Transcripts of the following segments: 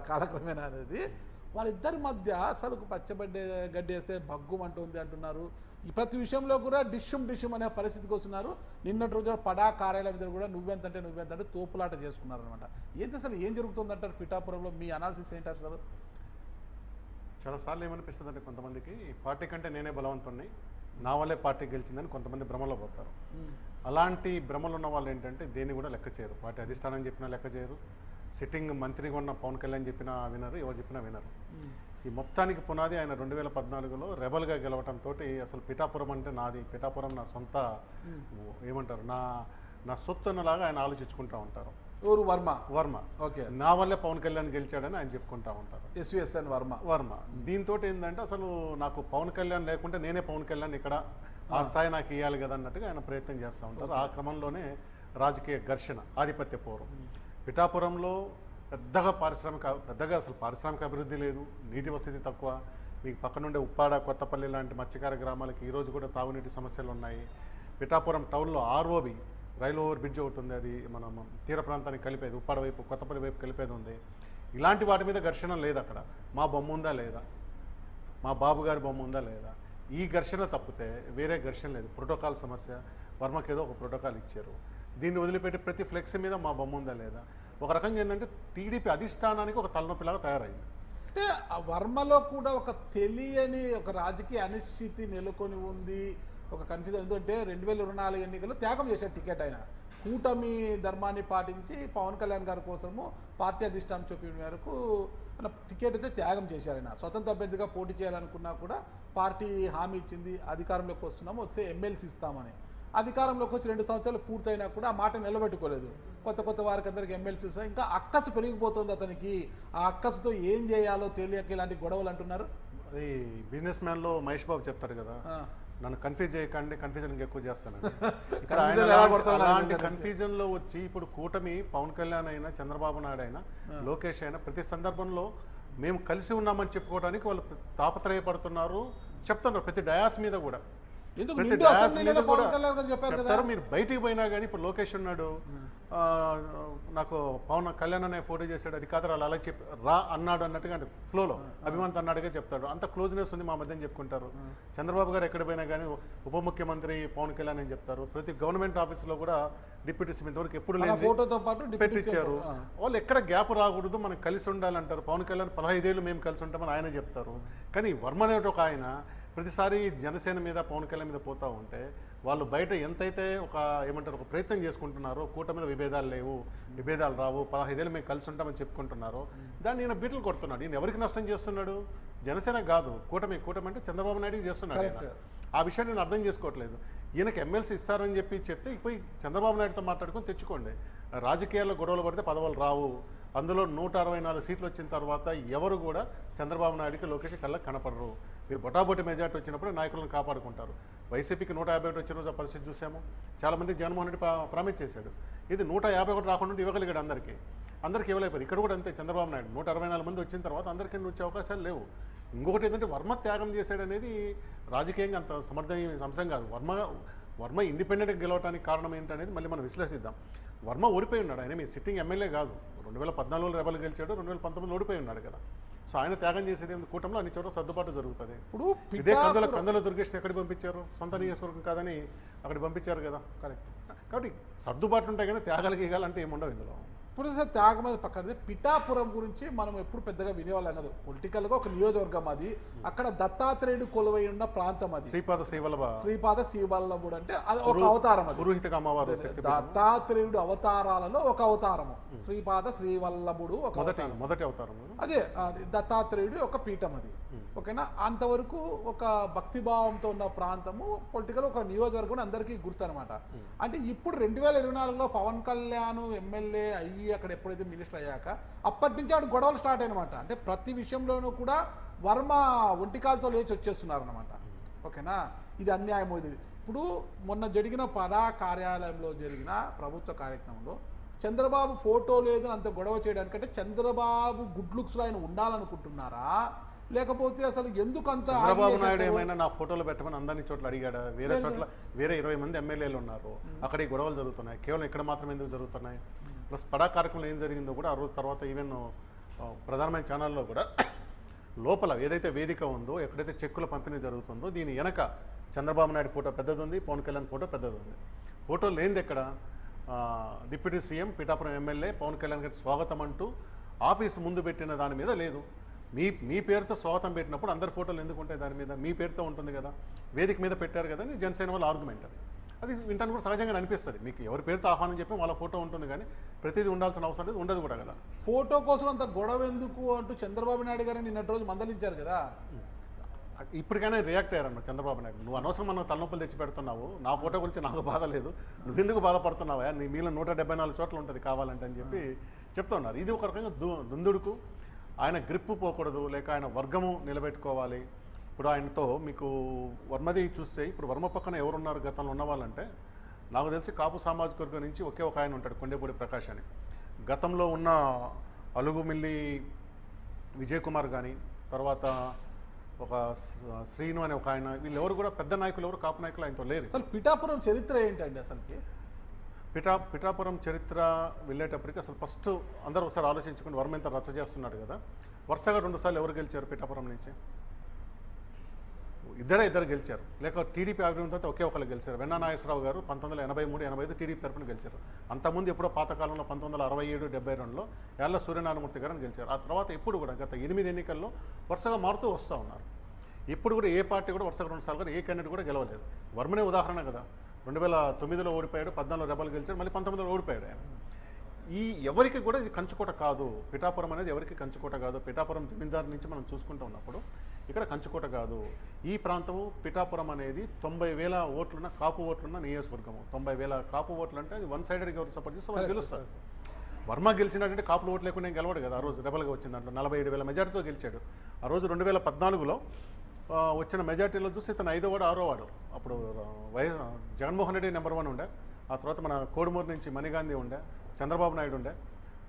కాలక్రమేణా అనేది వాళ్ళిద్దరి మధ్య అసలు పచ్చబడ్డే గడ్డేస్తే బగ్గుమంటుంది అంటున్నారు. ఈ ప్రతి విషయంలో కూడా డిష్యూమ్ అనే పరిస్థితికి వస్తున్నారు. నిన్నటి రోజున పడా కార్యాలయం మీద కూడా నువ్వెంతంటే తోపులాట చేసుకున్నారు అనమాట. ఏంటి అసలు ఏం జరుగుతుందంటారు పిఠాపురంలో? మీ అనాలిసిస్ ఏంటారు సార్? చాలాసార్లు ఏమనిపిస్తుంది అంటే కొంతమందికి పార్టీ కంటే నేనే బలవంతుణ్ణి, నా వల్లే పార్టీ గెలిచిందని కొంతమంది భ్రమలో పోతారు. అలాంటి భ్రమలు ఉన్న వాళ్ళు ఏంటంటే దేన్ని కూడా లెక్క చేయరు. పార్టీ అధిష్టానం చెప్పినా లెక్క చేయరు, సిట్టింగ్ మంత్రిగా ఉన్న పవన్ కళ్యాణ్ చెప్పినా వినరు, ఎవరు చెప్పినా వినరు. ఈ మొత్తానికి పునాది ఆయన 2014లో రెబల్గా గెలవటంతో అసలు పిఠాపురం అంటే నాది, పిఠాపురం నా సొంత ఏమంటారు నా సొత్తు అన్నలాగా ఆయన ఆలోచించుకుంటూ ఉంటారు. ఎవరు? వర్మ. ఓకే. నా వల్లే పవన్ కళ్యాణ్ గెలిచాడని ఆయన చెప్పుకుంటా ఉంటారు. ఎస్విఎస్ఎన్ వర్మ. దీంతో ఏంటంటే అసలు నాకు పవన్ కళ్యాణ్ లేకుంటే నేనే పవన్ కళ్యాణ్ ఇక్కడ ఆ స్థాయి నాకు ఇవ్వాలి కదా అన్నట్టుగా ఆయన ప్రయత్నం చేస్తూ ఉంటారు. ఆ క్రమంలోనే రాజకీయ ఘర్షణ, ఆధిపత్య పోరు. పిఠాపురంలో పెద్దగా అసలు పారిశ్రామిక అభివృద్ధి లేదు, నీటి వసతి తక్కువ. మీకు పక్కనుండే ఉప్పాడ, కొత్తపల్లి లాంటి మత్స్యకార గ్రామాలకి ఈరోజు కూడా తాగునీటి సమస్యలు ఉన్నాయి. పిఠాపురం టౌన్లో ఆర్ఓబి రైలు ఓవర్ బ్రిడ్జ్ ఒకటి ఉంది, అది మనం తీర ప్రాంతానికి కలిపేది, ఉప్పాడ వైపు కొత్తపల్లి వైపు కలిపేది ఉంది. ఇలాంటి వాటి మీద ఘర్షణ లేదు. అక్కడ మా బొమ్మ ఉందా లేదా, మా బాబు గారి బొమ్మ ఉందా లేదా, ఈ ఘర్షణ తప్పితే వేరే ఘర్షణ లేదు. ప్రోటోకాల్ సమస్య, వర్మకి ఏదో ఒక ప్రోటోకాల్ ఇచ్చారు, దీన్ని వదిలిపెట్టి ప్రతి ఫ్లెక్స్ మీద మా బొమ్మ ఉందా లేదా. ఒక రకంగా ఏంటంటే టీడీపీ అధిష్టానానికి ఒక తలనొప్పిలాగా తయారైంది. అంటే ఆ వర్మలో కూడా ఒక తెలియని ఒక రాజకీయ అనిశ్చితి నెలకొని ఉంది, ఒక కన్ఫ్యూజన్. ఎందుకంటే 2024 ఎన్నికల్లో త్యాగం చేశాడు టికెట్. ఆయన కూటమి ధర్మాన్ని పాటించి పవన్ కళ్యాణ్ గారి కోసము పార్టీ అధిష్టానం చూపిన మేరకు టికెట్ అయితే త్యాగం చేశారు. ఆయన స్వతంత్ర అభ్యర్థిగా పోటీ చేయాలనుకున్నా కూడా పార్టీ హామీ ఇచ్చింది, అధికారంలోకి వస్తున్నాము, వచ్చే ఎమ్మెల్సీ ఇస్తామని. అధికారంలోకి వచ్చి 2 సంవత్సరాలు పూర్తయినా కూడా ఆ మాట నిలబెట్టుకోలేదు. కొత్త వారికి అందరికి ఎమ్మెల్సీ ఇస్తాం. ఇంకా అక్కసు పెరిగిపోతుంది అతనికి. ఆ అక్కసుతో ఏం చేయాలో తెలియక ఇలాంటి గొడవలు అంటున్నారు. అది బిజినెస్ మ్యాన్లో మహేష్ బాబు చెప్తారు కదా, నన్ను కన్ఫ్యూజ్ చేయకండి, కన్ఫ్యూజన్ ఎక్కువ చేస్తాను. ఇక్కడ అలాంటి కన్ఫ్యూజన్లో వచ్చి ఇప్పుడు కూటమి పవన్ కళ్యాణ్ అయినా, చంద్రబాబు నాయుడు అయినా, లోకేష్ అయినా ప్రతి సందర్భంలో మేము కలిసి ఉన్నామని చెప్పుకోవడానికి వాళ్ళు తాపత్రయపడుతున్నారు, చెప్తున్నారు ప్రతి డయాస్ మీద కూడా. చెప్తారు మీరు బయటికి పోయినా కానీ. ఇప్పుడు లోకేష్ ఉన్నాడు, నాకు పవన్ కళ్యాణ్ అనే ఫోటో చేశాడు, అది కాదు అలా చెప్పి రా అన్నాడు అన్నట్టుగా, అంటే ఫ్లోలో అభిమంత్ అన్నాడుగా చెప్తాడు. అంత క్లోజ్నెస్ ఉంది మా మధ్యని చెప్పుకుంటారు. చంద్రబాబు గారు ఎక్కడ పోయినా కానీ ఉప ముఖ్యమంత్రి పవన్ కళ్యాణ్ అని చెప్తారు. ప్రతి గవర్నమెంట్ ఆఫీసులో కూడా డిప్యూటీ సీఎం ఇంతవరకు ఎప్పుడు లేని ఫోటోతో పాటు పెట్టించారు. వాళ్ళు ఎక్కడ గ్యాప్ రాకూడదు, మనం కలిసి ఉండాలంటారు. పవన్ కళ్యాణ్ 15 ఏళ్ళు మేము కలిసి ఉంటామని ఆయన చెప్తారు. కానీ వర్మ అనే ఒక ఆయన ప్రతిసారి జనసేన మీద పవన్ కళ్యాణ్ మీద పోతూ ఉంటే వాళ్ళు బయట ఎంతైతే ఒక ఏమంటారు ఒక ప్రయత్నం చేసుకుంటున్నారో, కూటమిలో విభేదాలు లేవు, విభేదాలు రావు, 15 ఏళ్ళు మేము కలిసి ఉంటామని చెప్పుకుంటున్నారో దాన్ని ఈయన బీటలు కొడుతున్నాడు. ఈయన ఎవరికి నష్టం చేస్తున్నాడు? జనసేన కాదు, కూటమి అంటే చంద్రబాబు నాయుడుకి చేస్తున్నాడు. ఆ విషయాన్ని నేను అర్థం చేసుకోవట్లేదు. ఈయనకి ఎమ్మెల్సీ ఇస్తారని చెప్తే పోయి చంద్రబాబు నాయుడుతో మాట్లాడుకొని తెచ్చుకోండి. రాజకీయాల్లో గొడవలు పడితే పదవులు రావు. అందులో 164 సీట్లు వచ్చిన తర్వాత ఎవరు కూడా చంద్రబాబు నాయుడుకి, లోకేష్ కళ్ళకి కనపడరు. మీరు బొటాబొటి మెజార్టీ వచ్చినప్పుడు నాయకులను కాపాడుకుంటారు. వైసీపీకి 151 వచ్చిన రోజు ఆ పరిస్థితి చూసాము. చాలామంది జగన్మోహన్ రెడ్డి ప్రామిస్ చేశాడు, ఇది 151 రాకుండా ఇవ్వగలిగాడు అందరికీ ఇవ్వలేపారు. ఇక్కడ కూడా అంతే. చంద్రబాబు నాయుడు 164 మంది వచ్చిన తర్వాత అందరికీ వచ్చే అవకాశాలు లేవు. ఇంకొకటి ఏంటంటే వర్మ త్యాగం చేశాడు అనేది రాజకీయంగా అంత సమర్థనీయ అంశం కాదు. వర్మ ఇండిపెండెంట్గా గెలవడానికి కారణం ఏంటనేది మళ్ళీ మనం విశ్లేషిద్దాం. వర్మ ఓడిపోయి ఉన్నాడు. ఆయన మీ సిట్టింగ్ ఎమ్మెల్యే కాదు. 2014లో రెబల్ గెలిచాడు, 2019లో ఓడిపోయి ఉన్నాడు కదా. సో ఆయన త్యాగం చేసేది కూటమిలో అన్ని చోట్ల సర్దుబాటు జరుగుతుంది. ఇప్పుడు ఇదే కందుల దుర్గేష్ని ఎక్కడికి పంపించారు? సొంత నియోజకవర్గం కాదని అక్కడికి పంపించారు కదా. కరెక్ట్. కాబట్టి సర్దుబాట్లు ఉంటాయి కానీ త్యాగాలు గీగాలంటే ఏముండవు ఇందులో. ఇప్పుడు సార్ త్యాగం అది పక్కన, పిఠాపురం గురించి మనం ఎప్పుడు పెద్దగా వినేవాళ్ళం కాదు. పొలిటికల్గా ఒక నియోజకవర్గం అది. అక్కడ దత్తాత్రేయుడు కొలువై ఉన్న ప్రాంతం అది. శ్రీపాద శ్రీవల్లభుడు అంటే అది ఒక అవతారం. అది పురోహిత అమ్మవారు, దత్తాత్రేయుడు అవతారాలలో ఒక అవతారము. శ్రీపాద శ్రీవల్లభుడు ఒక మొదటి అవతారం. అదే దత్తాత్రేయుడు ఒక పీఠం అది. ఓకేనా? అంతవరకు ఒక భక్తిభావంతో ఉన్న ప్రాంతము పొలిటికల్ ఒక నియోజకవర్గం అందరికీ గుర్తు అనమాట. అంటే ఇప్పుడు 2024లో పవన్ కళ్యాణ్ ఎమ్మెల్యే అయ్యి అక్కడ ఎప్పుడైతే మినిస్టర్ అయ్యాక అప్పటి నుంచి ఆడు గొడవలు స్టార్ట్ అయినమాట. అంటే ప్రతి విషయంలోనూ కూడా వర్మ ఒంటికాలతో లేచి వచ్చేస్తున్నారు అనమాట. ఓకేనా? ఇది అన్యాయం. ఇది ఇప్పుడు మొన్న జరిగిన పడా కార్యాలయంలో జరిగిన ప్రభుత్వ కార్యక్రమంలో చంద్రబాబు ఫోటో లేదని అంత గొడవ చేయడానికంటే చంద్రబాబు గుడ్ లుక్స్లో ఆయన ఉండాలనుకుంటున్నారా, లేకపోతే అసలు ఎందుకు అంత? చంద్రబాబు నాయుడు ఏమైనా నా ఫోటోలు పెట్టమని అందరినీ చోట్ల అడిగాడా? వేరే చోట్ల వేరే 20 మంది ఎమ్మెల్యేలు ఉన్నారు, అక్కడ ఈ గొడవలు జరుగుతున్నాయి. కేవలం ఇక్కడ మాత్రం ఎందుకు జరుగుతున్నాయి? ప్లస్ పడా కార్యక్రమంలో ఏం జరిగిందో కూడా ఆ రోజు తర్వాత ఈవెన్ ప్రధానమైన ఛానల్లో కూడా లోపల ఏదైతే వేదిక ఉందో, ఎక్కడైతే చెక్కుల పంపిణీ జరుగుతుందో దీని వెనక చంద్రబాబు నాయుడు ఫోటో పెద్దది ఉంది, పవన్ కళ్యాణ్ ఫోటో పెద్దది ఉంది. ఫోటో లేనిది ఎక్కడ deputy CM Pithapuram MLA Pawan Kalyan గారి స్వాగతం అంటూ ఆఫీస్ ముందు పెట్టిన దాని మీద లేదు. మీ పేరుతో స్వాగతం పెట్టినప్పుడు అందరి ఫోటోలు ఎందుకు ఉంటాయి దాని మీద? మీ పేరుతో ఉంటుంది కదా, వేదిక మీద పెట్టారు కదా అని జనసేన వాళ్ళ ఆర్గ్యుమెంట్. అది వింటాను కూడా సహజంగా అనిపిస్తుంది. మీకు ఎవరి పేరుతో ఆహ్వానం చెప్పి వాళ్ళ ఫోటో ఉంటుంది, కానీ ప్రతిదీ ఉండాల్సిన అవసరం లేదు, ఉండదు కూడా కదా. ఫోటో కోసం అంత గొడవ ఎందుకు అంటూ చంద్రబాబు నాయుడు గారిని నిన్నటి రోజు మందలించారు కదా. ఇప్పటికైనా రియాక్ట్ అయ్యారన్న చంద్రబాబు నాయుడు. నువ్వు అనవసరం మన తలనొప్పులు తెచ్చి పెడుతున్నావు, నా ఫోటో గురించి నాకు బాధ లేదు, నువ్వెందుకు బాధపడుతున్నావా, నీ మీలో 174 చోట్ల ఉంటుంది కావాలంటే అని చెప్పి చెప్తున్నారు. ఇది ఒక రకంగా దుందుడుకు. ఆయన గ్రిప్పు పోకూడదు, లేక ఆయన వర్గము నిలబెట్టుకోవాలి. ఇప్పుడు ఆయనతో మీకు వర్మది చూస్తే, ఇప్పుడు వర్మ పక్కన ఎవరున్నారు గతంలో ఉన్న వాళ్ళంటే, నాకు తెలిసి కాపు సామాజిక వర్గం నుంచి ఒకే ఒక ఆయన ఉంటాడు, కొండేపూడి ప్రకాష్ అని. గతంలో ఉన్న అలుగుమిల్లి విజయ్ కుమార్ కానీ, తర్వాత ఒక శ్రీను అనే ఒక ఆయన, వీళ్ళెవరు కూడా పెద్ద నాయకులు, ఎవరు కాపు నాయకులు ఆయనతో లేరు. అసలు పిఠాపురం చరిత్ర ఏంటండి అసలుకి? పిఠాపురం చరిత్ర వెళ్ళేటప్పటికి అసలు ఫస్ట్ అందరూ ఒకసారి ఆలోచించుకుని వర్మ ఎంత రచ్చ చేస్తున్నాడు కదా. వరుసగా 2 సార్లు ఎవరు గెలిచారు పిఠాపురం నుంచి? ఇద్దరు గెలిచారు. లేక టీడీపీ ఆవిర్భావంతో ఒకే ఒకళ్ళు గెలిచారు. వెన్నా నాగేశ్వరరావు గారు 1983-85 టీడీపీ తరఫున గెలిచారు. అంతకుముందు ఎప్పుడో పాతకాలంలో 1967-72లో యాళ్ళ సూర్యనారాయణమూర్తి గారిని గెలిచారు. ఆ తర్వాత ఎప్పుడు కూడా గత 8 ఎన్నికల్లో వరుసగా మారుతూ వస్తూ ఉన్నారు. ఇప్పుడు కూడా ఏ పార్టీ కూడా వరుసగా 2 సార్లు ఏ క్యాండిడేట్ కూడా గెలవలేదు. వర్మనే ఉదాహరణ కదా. 2009లో ఓడిపోయాడు, 14లో రెబల్ గెలిచాడు, మళ్ళీ 19లో ఓడిపోయాడు ఆయన. ఎవరికి కూడా ఇది కంచుకోట కాదు. పిఠాపురం అనేది ఎవరికి కంచుకోట కాదు. పిఠాపురం జమీందారు నుంచి మనం చూసుకుంటూ ఉన్నప్పుడు ఇక్కడ కంచుకోట కాదు. ఈ ప్రాంతము పిఠాపురం అనేది 90,000 ఓట్లున్న కాపు ఓట్లున్న నియోజకవర్గము. 90,000 కాపు ఓట్లు అంటే అది వన్ సైడెడ్గా ఎవరు సపోర్ట్ చేస్తే వాళ్ళు గెలుస్తారు. వర్మ గెలిచినట్టే కాపులు ఓట్లు లేకుండా గెలవడు కదా. ఆ రోజు రెబల్గా వచ్చిన దాంట్లో 47,000 మెజార్టీతో గెలిచాడు. ఆ రోజు 2014లో వచ్చిన మెజార్టీలో చూస్తే ఇతను 5వ వాడు 6వ వాడు. అప్పుడు జగన్మోహన్ రెడ్డి నెంబర్ 1 ఉండే, ఆ తర్వాత మన కోడుమూరు నుంచి మణిగాంధీ ఉండే, చంద్రబాబు నాయుడు ఉండే,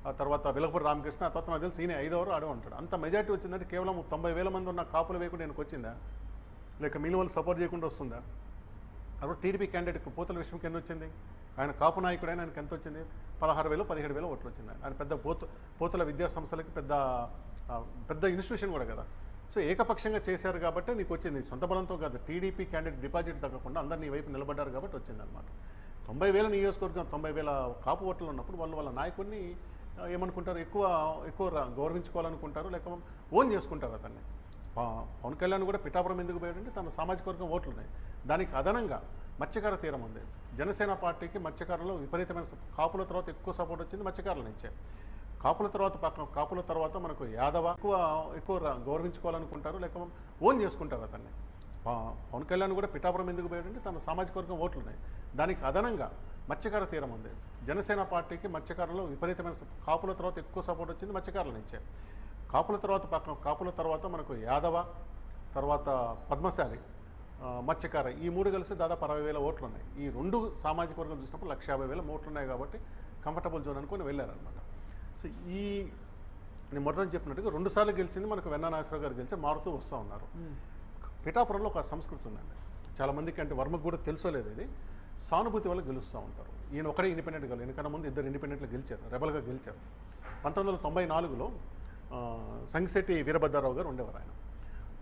ఆ తర్వాత వెలగపూడి రామకృష్ణ, ఆ తర్వాత నాకు తెలిసి ఈయన 5వ ఆడు ఉంటాడు. అంత మెజార్టీ వచ్చిందంటే కేవలం 90,000 మంది ఉన్న కాపులు వేయకుండా ఆయనకు వచ్చిందా, లేక మిగిలిన వాళ్ళు సపోర్ట్ చేయకుండా వస్తుందా? అప్పుడు టీడీపీ క్యాండిడేట్ పోతుల విషయంకి ఎన్ని వచ్చింది? ఆయన కాపు నాయకుడు అయినా ఆయనకి ఎంత వచ్చింది? 16,000-17,000 ఓట్లు వచ్చింది. ఆయన పెద్ద పోతుల విద్యా సంస్థలకి పెద్ద ఇన్స్టిట్యూషన్ కూడా కదా. సో ఏకపక్షంగా చేశారు కాబట్టి నీకు వచ్చింది. సొంత బలంతో కాదు, టీడీపీ క్యాండిడేట్ డిపాజిట్ తగ్గకుండా అందరు నీ వైపు నిలబడ్డారు కాబట్టి వచ్చిందనమాట. 90,000 నియోజకవర్గం 90,000 కాపు ఓట్లు ఉన్నప్పుడు వాళ్ళ నాయకుడిని ఏమనుకుంటారు, ఎక్కువ గౌరవించుకోవాలనుకుంటారు, లేక ఓన్ చేసుకుంటారు అతన్ని. పవన్ కళ్యాణ్ కూడా పిఠాపురం ఎందుకు పోయాడంటే తన సామాజిక వర్గం ఓట్లు ఉన్నాయి. దానికి అదనంగా మత్స్యకార తీరం ఉంది. జనసేన పార్టీకి మత్స్యకారులు విపరీతమైన కాపుల తర్వాత ఎక్కువ సపోర్ట్ వచ్చింది మత్స్యకారుల నుంచే. కాపుల తర్వాత మనకు యాదవ ఎక్కువ గౌరవించుకోవాలనుకుంటారు, లేక ఓన్ చేసుకుంటారు అతన్ని. పవన్ కళ్యాణ్ కూడా పిఠాపురం ఎందుకు పోయాడంటే తన సామాజిక వర్గం ఓట్లు ఉన్నాయి. దానికి అదనంగా మత్స్యకార తీరం ఉంది. జనసేన పార్టీకి మత్స్యకారులు విపరీతమైన కాపుల తర్వాత ఎక్కువ సపోర్ట్ వచ్చింది మత్స్యకారుల నుంచే. కాపుల తర్వాత మనకు యాదవ, తర్వాత పద్మశాలి, మత్స్యకార, ఈ 3 కలిసి దాదాపు 60,000 ఓట్లు ఉన్నాయి. ఈ 2 సామాజిక వర్గం చూసినప్పుడు 150,000 ఓట్లు ఉన్నాయి కాబట్టి కంఫర్టబుల్ జోన్ అనుకుని వెళ్ళారనమాట. సో నేను మొదటి చెప్పినట్టుగా 2 సార్లు గెలిచింది మనకు వెన్నా నాగేశ్వరరావు గారు గెలిచి మారుతూ వస్తూ ఉన్నారు. పిఠాపురంలో ఒక సంస్కృతి ఉందండి. చాలామందికి అంటే వర్మకు కూడా తెలుసోలేదు, ఇది సానుభూతి వల్ల గెలుస్తూ ఉంటారు. ఈయన ఒకటే ఇండిపెండెంట్ గెలు, ఎందుకన్నా ముందు 2 ఇండిపెండెంట్లు గెలిచారు, రెబల్గా గెలిచారు. 1994లో సంగిశెట్టి వీరభద్రరావు గారు ఉండేవారు.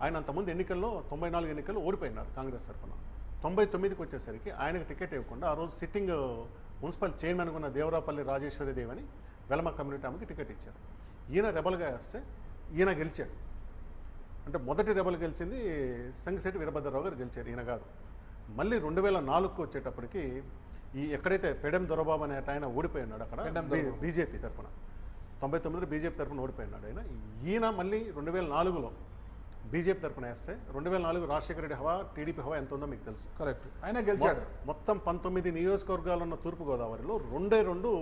ఆయన అంతకుముందు ఎన్నికల్లో 94 ఎన్నికల్లో ఓడిపోయినారు కాంగ్రెస్ తరఫున. 99కి వచ్చేసరికి ఆయనకు టికెట్ ఇవ్వకుండా ఆ రోజు సిట్టింగ్ మున్సిపల్ చైర్మన్గా ఉన్న దేవరాపల్లి రాజేశ్వరిదేవి అని వెలమ కమ్యూనిటీ ఆమెకి టికెట్ ఇచ్చారు. ఈయన రెబల్గా వేస్తే ఈయన గెలిచాడు. అంటే మొదటి రెబల్ గెలిచింది సంగిశెట్టి వీరభద్రరావు గారు గెలిచారు, ఈయన కాదు. మళ్ళీ 2004కు వచ్చేటప్పటికి ఎక్కడైతే పెడెం దొరబాబు అనే ఆయన ఓడిపోయినాడు అక్కడ బీజేపీ తరఫున, 99లో బీజేపీ తరఫున ఓడిపోయినాడు ఆయన. ఈయన మళ్ళీ 2004లో బీజేపీ తరఫున వేస్తే 2004 రాజశేఖర రెడ్డి హవా, టీడీపీ హవా ఎంత ఉందో మీకు తెలుసు. కరెక్ట్, ఆయన గెలిచాడు. మొత్తం 19 నియోజకవర్గాలు ఉన్న తూర్పుగోదావరిలో 2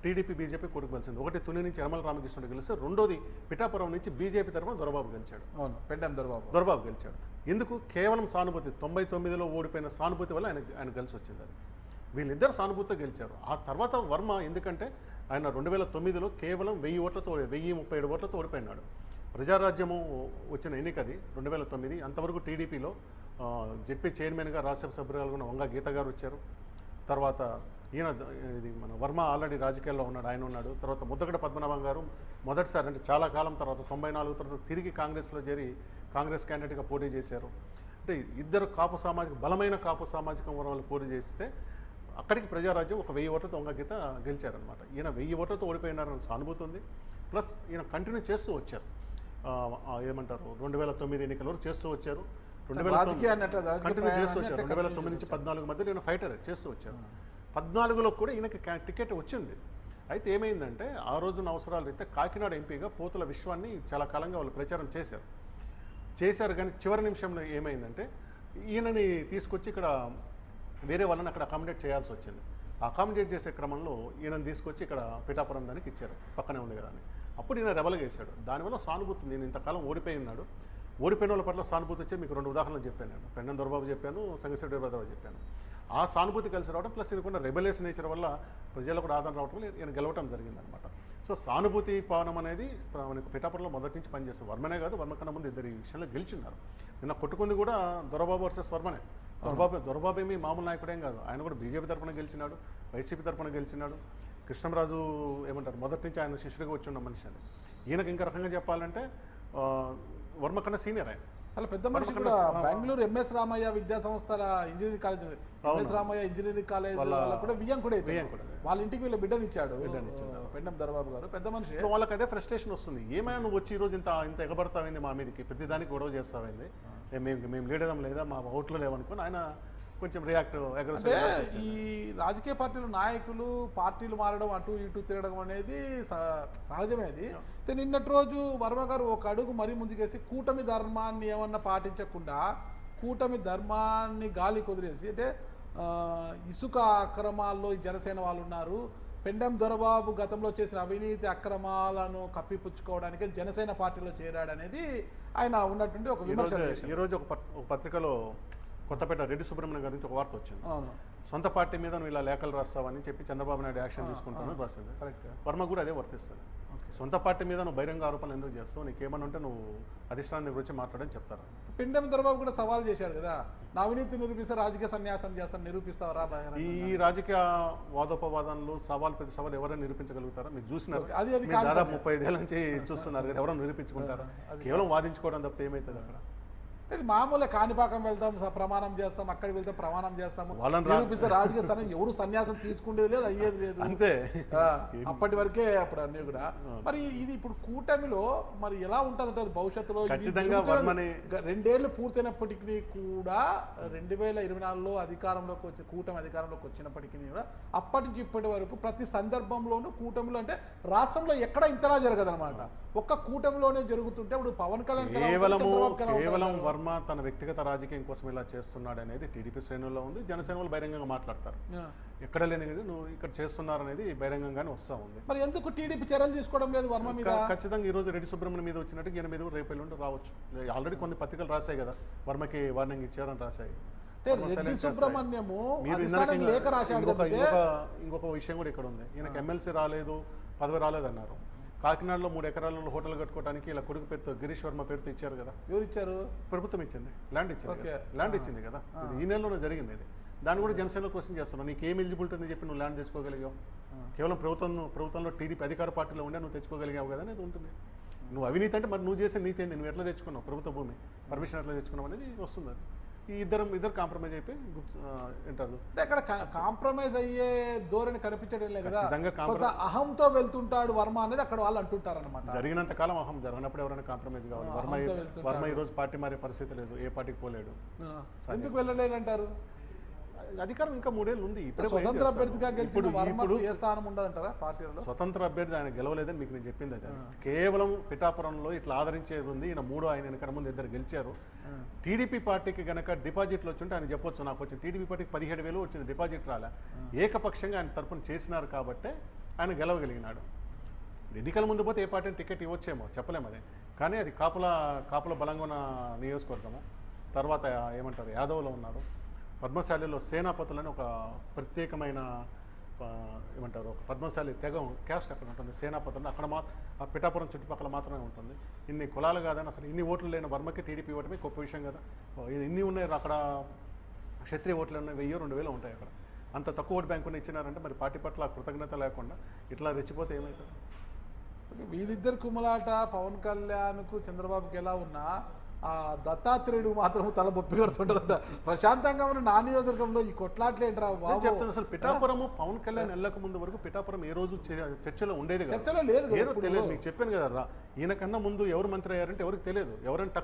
టీడీపీ బీజేపీ కొడుకు గెలిచింది. ఒకటి తుని నుంచి యనమల రామకృష్ణుడు గెలిస్తే, రెండోది పిఠాపురం నుంచి బీజేపీ తరఫున దొరబాబు గెలిచాడు. అవును, పెడ్డం దొరబాబు గెలిచాడు. ఎందుకు? కేవలం సానుభూతి. 99లో ఓడిపోయిన సానుభూతి వల్ల ఆయన కలిసి వచ్చింది. అది వీళ్ళిద్దరు సానుభూతితో గెలిచారు. ఆ తర్వాత వర్మ ఎందుకంటే ఆయన 2009లో కేవలం 1037 ఓట్లతో ఓడిపోయినాడు. ప్రజారాజ్యము వచ్చిన ఎన్నికది 2009. అంతవరకు టీడీపీలో జెడ్పీ చైర్మన్గా రాజ్యసభ సభ్యురాలుగా ఉన్న వంగ గీత గారు వచ్చారు. తర్వాత ఈయన ఇది మన వర్మ ఆల్రెడీ రాజకీయాల్లో ఉన్నాడు, ఆయన ఉన్నాడు. తర్వాత ముద్దగడ పద్మనాభం గారు మొదటిసారి అంటే చాలా కాలం తర్వాత 94 తర్వాత తిరిగి కాంగ్రెస్లో చేరి కాంగ్రెస్ క్యాండిడేట్గా పోటీ చేశారు. అంటే ఇద్దరు బలమైన కాపు సామాజిక వర్గాలు పోటీ చేస్తే అక్కడికి ప్రజారాజ్యం ఒక 1000 ఓట్లతో దొంగ గీత గెలిచారనమాట. ఈయన 1000 ఓట్లతో ఓడిపోయినారని సానుభూతి ఉంది. ప్లస్ ఈయన కంటిన్యూ చేస్తూ వచ్చారు, ఏమంటారు 2009 ఎన్నికల వరకు చేస్తూ వచ్చారు. 2009 కంటిన్యూ చేస్తూ వచ్చారు. 2009 నుంచి 14 మధ్యలో ఈయన ఫైటర్ చేస్తూ వచ్చారు. 14లో కూడా ఈయనకి టికెట్ వచ్చింది. అయితే ఏమైందంటే ఆ రోజున అవసరాలు అయితే కాకినాడ ఎంపీగా పోతుల విశ్వాన్ని చాలా కాలంగా వాళ్ళు ప్రచారం చేశారు. కానీ చివరి నిమిషంలో ఏమైందంటే ఈయనని తీసుకొచ్చి ఇక్కడ వేరే వాళ్ళని అక్కడ అకామిడేట్ చేయాల్సి వచ్చింది. అకామిడేట్ చేసే క్రమంలో ఈయనను తీసుకొచ్చి ఇక్కడ పిఠాపురం దానికి ఇచ్చారు, పక్కనే ఉంది కదా అని. అప్పుడు ఈయన రెబల్గా వేశాడు. దానివల్ల సానుభూతి ఉంది. నేను ఇంతకాలం ఓడిపోయి ఉన్నాడు, ఓడిపోయిన వాళ్ళ పట్ల సానుభూతి వచ్చి మీకు 2 ఉదాహరణలు చెప్పాను. నేను పెండం దొరబాబు చెప్పాను, సంగశెట్టి వీరభద్రరావు చెప్పాను. ఆ సానుభూతి కలిసి రావడం ప్లస్ ఈయనకున్న రెబెలియస్ నేచర్ వల్ల ప్రజలకు కూడా ఆదరణ రావడం వల్ల ఈయన గెలవటం జరిగిందనమాట. సో సానుభూతి పవనం అనేది మనకు పిఠాపురంలో మొదటి నుంచి పనిచేస్తారు. వర్మనే కాదు, వర్మ కన్నా ముందు ఇద్దరు ఈ విషయంలో గెలిచినారు. నిన్న కొట్టుకుంది కూడా దొరబాబు వర్సెస్ వర్మనే. దొరబాబు ఏమీ మామూలు నాయకుడేం కాదు, ఆయన కూడా బీజేపీ తరఫున గెలిచినాడు, వైసీపీ తరఫున గెలిచినాడు. కృష్ణంరాజు ఏమంటారు మొదటి నుంచి ఆయన శిష్యుడిగా వచ్చి ఉన్న మనిషి అని. ఈయనకి ఇంకా రకంగా చెప్పాలంటే వర్మ కన్నా సీనియర్ ఆయన. చాలా పెద్ద మనిషి కూడా. బెంగళూరు ఎంఎస్ రామయ్య విద్యా సంస్థల engineering college, MS Ramaiah engineering college కూడా బియ్యం కూడా వాళ్ళ ఇంటికి వీళ్ళ బిడ్డని ఇచ్చాడు పెండం దొరబాబు గారు. పెద్ద మనిషి. వాళ్ళకి అదే ఫ్రస్ట్రేషన్ వస్తుంది, ఏమైనా నువ్వు వచ్చి ఈరోజు ఇంత ఎగబడతామైంది మా మీదకి, ప్రతిదానికి గొడవ చేస్తామైంది, మేము లీడరం లేదా మా ఓట్లు లేవనుకుని ఆయన కొంచెం ఈ రాజకీయ పార్టీలు నాయకులు పార్టీలు మారడం అటు ఇటు తిరగడం అనేది సహజమే. అది నిన్నటి రోజు వర్మ గారు ఒక అడుగు మరీ ముందుకేసి కూటమి ధర్మాన్ని ఏమన్నా పాటించకుండా కూటమి ధర్మాన్ని గాలి కుదిరేసి, అంటే ఇసుక అక్రమాల్లో జనసేన వాళ్ళు ఉన్నారు, పెండం దొరబాబు గతంలో చేసిన అవినీతి అక్రమాలను కప్పిపుచ్చుకోవడానికి జనసేన పార్టీలో చేరాడనేది ఆయన ఉన్నటువంటి ఒక విమర్శ. ఈరోజు ఒక పత్రికలో కొత్తపేట రెడ్డి సుబ్రహ్మణ్యం గారి నుంచి ఒక వార్త వచ్చింది. సొంత పార్టీ మీద నువ్వు ఇలా లేఖలు రాస్తావని చెప్పి చంద్రబాబు నాయుడు యాక్షన్ తీసుకుంటానని రాసింది. వర్మ కూడా అదే వర్తిస్తుంది. సొంత పార్టీ మీద నువ్వు బహిరంగ ఆరోపణలు ఎందుకు చేస్తావు, నీకేమన్నా ఉంటే నువ్వు అధిష్టానం దగ్గర వచ్చి మాట్లాడని చెప్తారు. పెండం దొరబాబు కూడా సవాల్ చేశారు కదా, నా అవినీతి నిరూపిస్తే రాజకీయ సన్యాసం చేస్తాను, నిరూపిస్తావరా? ఈ రాజకీయ వాదోపవాదనలు ప్రతి సవాలు ఎవరైనా నిరూపించగలుగుతారా? మీరు చూసినారు, దాదాపు 35 ఏళ్ళ నుంచి చూస్తున్నారు కదా, ఎవరైనా నిరూపించుకుంటారా? కేవలం వాదించుకోవడం తప్పితే ఏమవుతుంది అక్కడ? ఇది మామూలుగా కాణిపాకం వెళ్తాం, ప్రమాణం చేస్తాం, అక్కడికి వెళ్తే ప్రమాణం చేస్తాము, నిరూపిస్తే రాజకీయ స్థానం ఎవరు సన్యాసం తీసుకునేది లేదు, అయ్యేది లేదు, అంతే. అప్పటి వరకే అప్పుడు అన్నీ కూడా. మరి ఇది ఇప్పుడు కూటమిలో మరి ఎలా ఉంటుంది భవిష్యత్తులో? 2 ఏళ్ళు పూర్తయినప్పటికీ కూడా 2024లో అధికారంలోకి వచ్చి కూటమి అధికారంలోకి వచ్చినప్పటికీ కూడా అప్పటి నుంచి ఇప్పటి వరకు ప్రతి సందర్భంలోనూ కూటమిలో, అంటే రాష్ట్రంలో ఎక్కడ ఇంతలా జరగదనమాట, ఒక్క కూటమిలోనే జరుగుతుంటే ఇప్పుడు పవన్ కళ్యాణ్ వర్మ తన వ్యక్తిగత రాజకీయం కోసం ఇలా చేస్తున్నాడు అనేది టీడీపీ శ్రేణుల్లో ఉంది. జనసేన వాళ్ళు బహిరంగంగా మాట్లాడతారు, ఎక్కడ లేని నువ్వు ఇక్కడ చేస్తున్నారు అనేది బహిరంగంగానే వస్తూ ఉంది. మరి ఎందుకు టీడీపీ చర్యలు తీసుకోవడం లేదు వర్మ మీద? ఖచ్చితంగా ఈ రోజు రెడ్డి సుబ్రహ్మణ్యం మీద వచ్చినట్టు ఈయన మీద రేపు ఎల్లుండి రావచ్చు. ఆల్రెడీ కొన్ని పత్రికలు రాశాయి కదా, వర్మకి వార్నింగ్ ఇచ్చారని రాశాయి. రెడ్డి సుబ్రహ్మణ్యము లేఖ రాశాడు. ఇంకొక విషయం కూడా ఇక్కడ ఉంది, ఈయనకి ఎమ్మెల్సీ రాలేదు, పదవి రాలేదు అన్నారు. కాకినాడలో 3 ఎకరాలలో హోటల్ కట్టుకోవడానికి ఇలా కొడుకు పేరుతో గిరీష్ వర్మ పేరుతో ఇచ్చారు కదా. ఎవరు ఇచ్చారు? ప్రభుత్వం ఇచ్చింది, ల్యాండ్ ఇచ్చింది కదా. ఇది ఈ నెలలోనే జరిగింది. ఇది దాన్ని కూడా జనసేనలో క్వశ్చన్ చేస్తున్నావు, నీకు ఏం ఎలిజిబిలిటీ ఉందని చెప్పి నువ్వు ల్యాండ్ తెచ్చుకోగలిగావు? కేవలం ప్రభుత్వంలో టీడీపీ అధికార పార్టీలో ఉండే నువ్వు తెచ్చుకోగలిగావు కదా అనేది ఉంటుంది. నువ్వు అవినీతి అంటే మరి నువ్వు చేసే నీతి ఏంది, నువ్వు ఎట్లా తెచ్చుకున్నావు, ప్రభుత్వ భూమి పర్మిషన్ ఎట్లా తెచ్చుకున్నావు అనేది వస్తుంది. ఈ ఇద్దరు కాంప్రమైజ్ అయిపోయి అంటారు. అక్కడ కాంప్రమైజ్ అయ్యే ధోరణి కనిపించడం లేదు కదా, అహంతో వెళ్తుంటాడు వర్మ అనేది అక్కడ వాళ్ళు అంటుంటారు అనమాట. జరిగినంత కాలం అహం, జరిగినప్పుడు ఎవరైనా కాంప్రమైజ్ కావాలి. వర్మ ఈ రోజు పార్టీ మారే పరిస్థితి లేదు, ఏ పార్టీకి పోలేడు. ఎందుకు వెళ్ళలేదు అంటారు? అధికారం ఇంకా 3 ఏళ్ళు ఉంది. స్వతంత్ర అభ్యర్థిగా గెలిచిన వర్మకు ఏ స్థానం ఉండదంటారా పార్టీలో? స్వతంత్ర అభ్యర్థి ఆయన గెలవలేదని మీకు నేను చెప్పింది అదే. కేవలం పిఠాపురంలో ఇట్లా ఆదరించేది ఉంది. ఈయన 3 ఆయన వెనక ముందు 2 గెలిచారు. టీడీపీ పార్టీకి గనక డిపాజిట్లు వచ్చింటే ఆయన చెప్పొచ్చు, నాకు వచ్చింది టీడీపీ పార్టీకి 17,000 వచ్చింది, డిపాజిట్ రాలే. ఏకపక్షంగా ఆయన తరపున చేసినారు కాబట్టి ఆయన గెలవగలిగినాడు. ఎన్నికల ముందు పోతే ఏ పార్టీని టికెట్ ఇవ్వచ్చేమో చెప్పలేము అదే, కానీ అది కాపుల బలంగా ఉన్న నియోజకవర్గము. తర్వాత ఏమంటారు, యాదవ్లో ఉన్నారు. పద్మశాలిలో సేనాపతులని ఒక ప్రత్యేకమైన ఏమంటారు, ఒక పద్మశాలి తెగ క్యాస్ట్ అక్కడ ఉంటుంది. సేనాపతులు అక్కడ ఆ పిఠాపురం చుట్టుపక్కల మాత్రమే ఉంటుంది. ఇన్ని కులాలు కాదని అసలు ఇన్ని ఓట్లు లేని వర్మకి టీడీపీ ఇవ్వడమే గొప్ప విషయం కదా. ఇన్ని ఉన్నాయి అక్కడ, క్షత్రియ ఓట్లు ఉన్నాయి, 1000-2000 ఉంటాయి అక్కడ. అంత తక్కువ ఓటు బ్యాంకుని ఇచ్చినారంటే మరి పార్టీ పట్ల కృతజ్ఞత లేకుండా ఇట్లా రెచ్చిపోతే ఏమవుతుంది? వీళ్ళిద్దరు కుమ్మలాట పవన్ కళ్యాణ్కు చంద్రబాబుకి ఎలా ఉన్నా ఆ దత్తాత్రేయుడు మాత్రం తల బొప్పి కడుతుంటుందంట. ప్రశాంతంగా ఉన్న నా నియోజకవర్గంలో ఈ కొట్లాట్లేంట్రా నేను బాబు. చెప్తాను అసలు పిఠాపురము పవన్ కళ్యాణ్ వెళ్ళక ముందు వరకు పిఠాపురం ఏ రోజు చర్చలో ఉండేది కాదు. చర్చలో లేదు కదా ఏదో ఇప్పుడు. తెలియదు, మీకు చెప్పాను కదా ఈయన కన్నా ముందు ఎవరు మంత్రి అయ్యారంటే ఎవరికి తెలియదు. ఎవరైనా